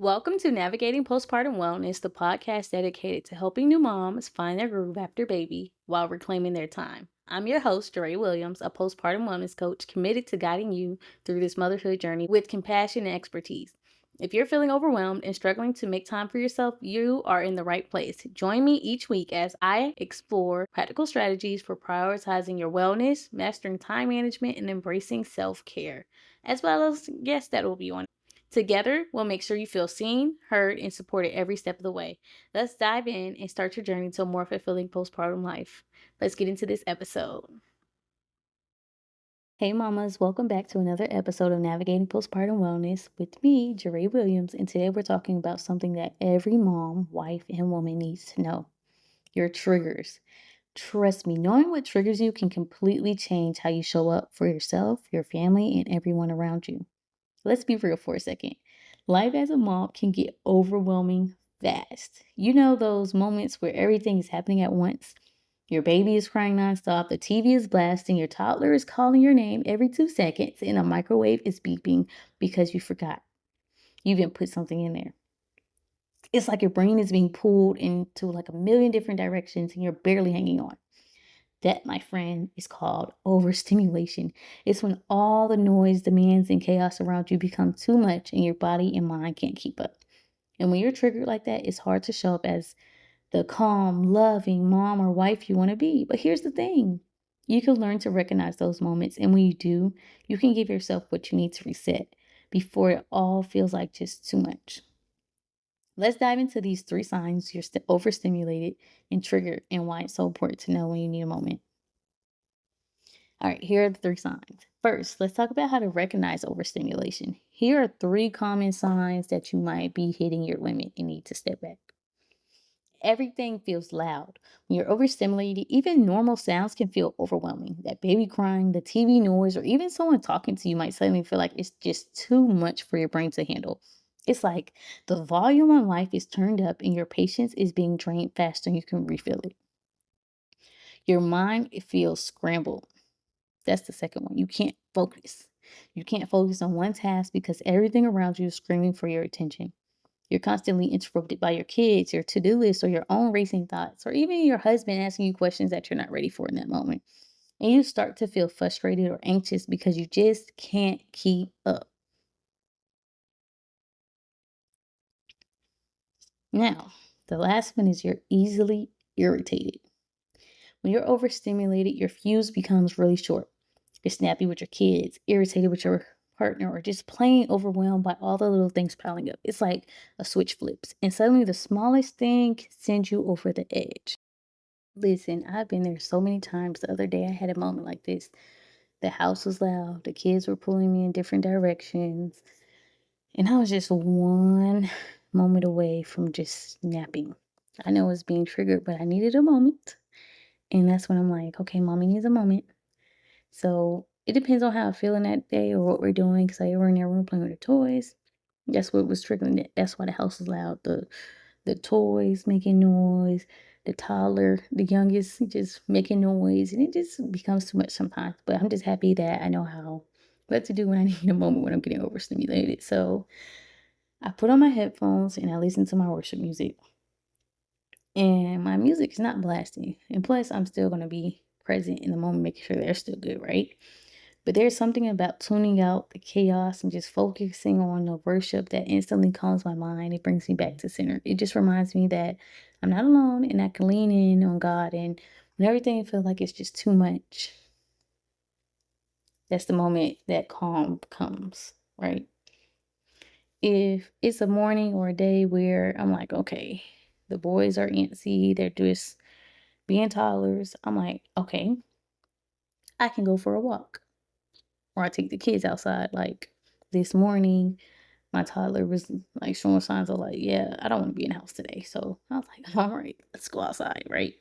Welcome to Navigating Postpartum Wellness, the podcast dedicated to helping new moms find their groove after baby while reclaiming their time. I'm your host, Jaree Williams, a postpartum wellness coach committed to guiding you through this motherhood journey with compassion and expertise. If you're feeling overwhelmed and struggling to make time for yourself, you are in the right place. Join me each week as I explore practical strategies for prioritizing your wellness, mastering time management, and embracing self-care, as well as guests that will be on. Together, we'll make sure you feel seen, heard, and supported every step of the way. Let's dive in and start your journey to a more fulfilling postpartum life. Let's get into this episode. Hey mamas, welcome back to another episode of Navigating Postpartum Wellness with me, Jaree Williams, and today we're talking about something that every mom, wife, and woman needs to know: your triggers. Trust me, knowing what triggers you can completely change how you show up for yourself, your family, and everyone around you. Let's be real for a second. Life as a mom can get overwhelming fast. You know those moments where everything is happening at once. Your baby is crying nonstop, the TV is blasting, your toddler is calling your name every 2 seconds, and a microwave is beeping because you forgot. You even put something in there. It's like your brain is being pulled into like a million different directions and you're barely hanging on. That, my friend, is called overstimulation. It's when all the noise, demands, and chaos around you become too much and your body and mind can't keep up. And when you're triggered like that, it's hard to show up as the calm, loving mom or wife you want to be. But here's the thing: you can learn to recognize those moments. And when you do, you can give yourself what you need to reset before it all feels like just too much. Let's dive into these 3 signs you're overstimulated and triggered and why it's so important to know when you need a moment. All right, here are the 3 signs. First, let's talk about how to recognize overstimulation. Here are 3 common signs that you might be hitting your limit and need to step back. Everything feels loud. When you're overstimulated, even normal sounds can feel overwhelming. That baby crying, the TV noise, or even someone talking to you might suddenly feel like it's just too much for your brain to handle. It's like the volume on life is turned up and your patience is being drained faster than you can refill it. Your mind, it feels scrambled. That's the second one. You can't focus. You can't focus on one task because everything around you is screaming for your attention. You're constantly interrupted by your kids, your to-do list, or your own racing thoughts, or even your husband asking you questions that you're not ready for in that moment. And you start to feel frustrated or anxious because you just can't keep up. Now, the last one is you're easily irritated. When you're overstimulated, your fuse becomes really short. You're snappy with your kids, irritated with your partner, or just plain overwhelmed by all the little things piling up. It's like a switch flips, and suddenly the smallest thing can send you over the edge. Listen, I've been there so many times. The other day, I had a moment like this. The house was loud, the kids were pulling me in different directions, and I was just one moment away from just snapping. I know it's being triggered, but I needed a moment. And that's when I'm like, okay, mommy needs a moment. So it depends on how I'm feeling that day or what we're doing. Because I were in their room playing with the toys. That's what was triggering it. That's why the house was loud. The toys making noise, the toddler, the youngest, just making noise, and it just becomes too much sometimes. But I'm just happy that I know what to do when I need a moment when I'm getting overstimulated. So I put on my headphones and I listen to my worship music. And my music is not blasting. And plus, I'm still going to be present in the moment, making sure they're still good, right? But there's something about tuning out the chaos and just focusing on the worship that instantly calms my mind. It brings me back to center. It just reminds me that I'm not alone and I can lean in on God. And when everything feels like it's just too much, that's the moment that calm comes, right? If it's a morning or a day where I'm like, okay, the boys are antsy, they're just being toddlers, I'm like, okay, I can go for a walk. Or I take the kids outside. Like this morning, my toddler was like showing signs of like, yeah, I don't want to be in the house today. So I was like, all right, let's go outside, right?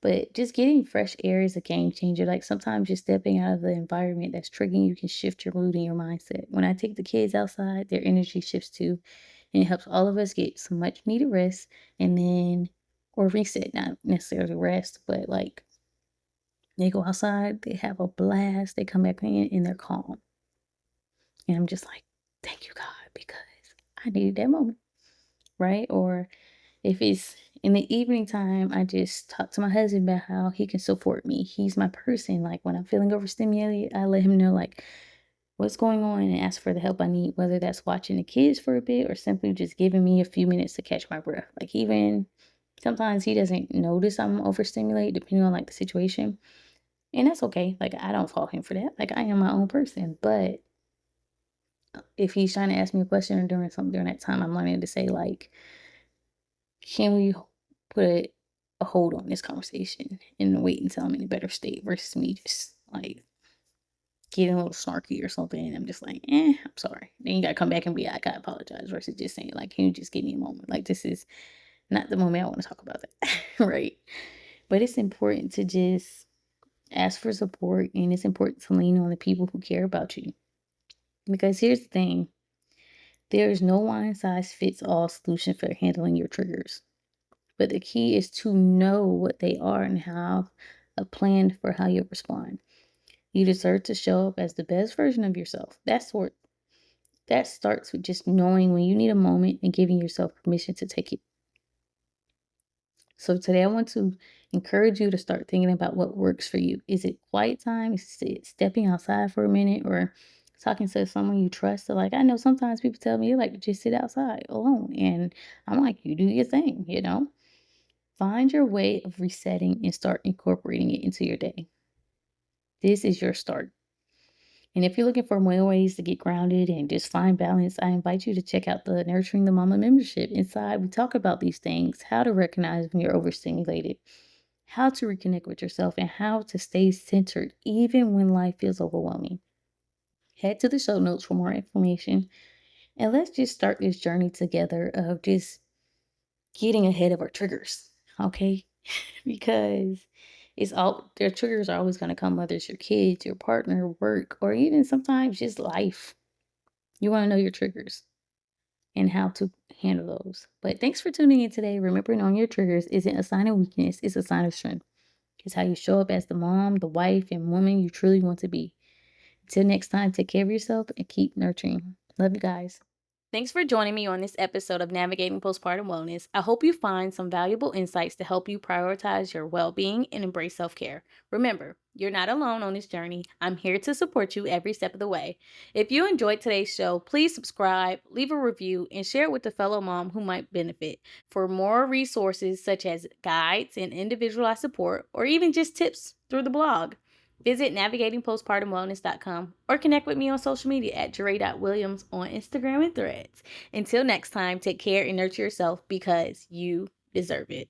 But just getting fresh air is a game changer. Like sometimes just stepping out of the environment that's triggering you can shift your mood and your mindset. When I take the kids outside, their energy shifts too. And it helps all of us get some much needed rest and then, or reset, not necessarily rest, but like they go outside, they have a blast, they come back in and they're calm. And I'm just like, thank you, God, because I needed that moment, right? Or if it's in the evening time, I just talk to my husband about how he can support me. He's my person. Like when I'm feeling overstimulated, I let him know like what's going on and ask for the help I need, whether that's watching the kids for a bit or simply just giving me a few minutes to catch my breath. Like even sometimes he doesn't notice I'm overstimulated depending on like the situation. And that's okay. Like I don't fault him for that. Like I am my own person. But if he's trying to ask me a question or doing something during that time, I'm learning to say like, can we put a hold on this conversation and wait until I'm in a better state versus me just like getting a little snarky or something. And I'm just like, I'm sorry. Then you gotta come back and be like, I apologize versus just saying like, can you just give me a moment? Like this is not the moment I want to talk about that. Right. But it's important to just ask for support and it's important to lean on the people who care about you. Because here's the thing, there is no one size fits all solution for handling your triggers. But the key is to know what they are and have a plan for how you respond. You deserve to show up as the best version of yourself. That starts with just knowing when you need a moment and giving yourself permission to take it. So today I want to encourage you to start thinking about what works for you. Is it quiet time? Is it stepping outside for a minute or talking to someone you trust? So like I know sometimes people tell me you like to just sit outside alone. And I'm like, you do your thing, you know? Find your way of resetting and start incorporating it into your day. This is your start. And if you're looking for more ways to get grounded and just find balance, I invite you to check out the Nurturing the Mama membership. Inside, we talk about these things, how to recognize when you're overstimulated, how to reconnect with yourself, and how to stay centered even when life feels overwhelming. Head to the show notes for more information. And let's just start this journey together of just getting ahead of our triggers. Okay? Because it's all their triggers are always going to come, whether it's your kids, your partner, work, or even sometimes just life. You want to know your triggers and how to handle those. But thanks for tuning in today. Remember, knowing your triggers isn't a sign of weakness, it's a sign of strength. It's how you show up as the mom, the wife, and woman you truly want to be. Until next time, take care of yourself and keep nurturing. Love you guys. Thanks for joining me on this episode of Navigating Postpartum Wellness. I hope you find some valuable insights to help you prioritize your well-being and embrace self-care. Remember, you're not alone on this journey. I'm here to support you every step of the way. If you enjoyed today's show, please subscribe, leave a review, and share it with a fellow mom who might benefit. For more resources such as guides and individualized support, or even just tips through the blog, visit navigatingpostpartumwellness.com or connect with me on social media at Jaree.Williams on Instagram and Threads. Until next time, take care and nurture yourself because you deserve it.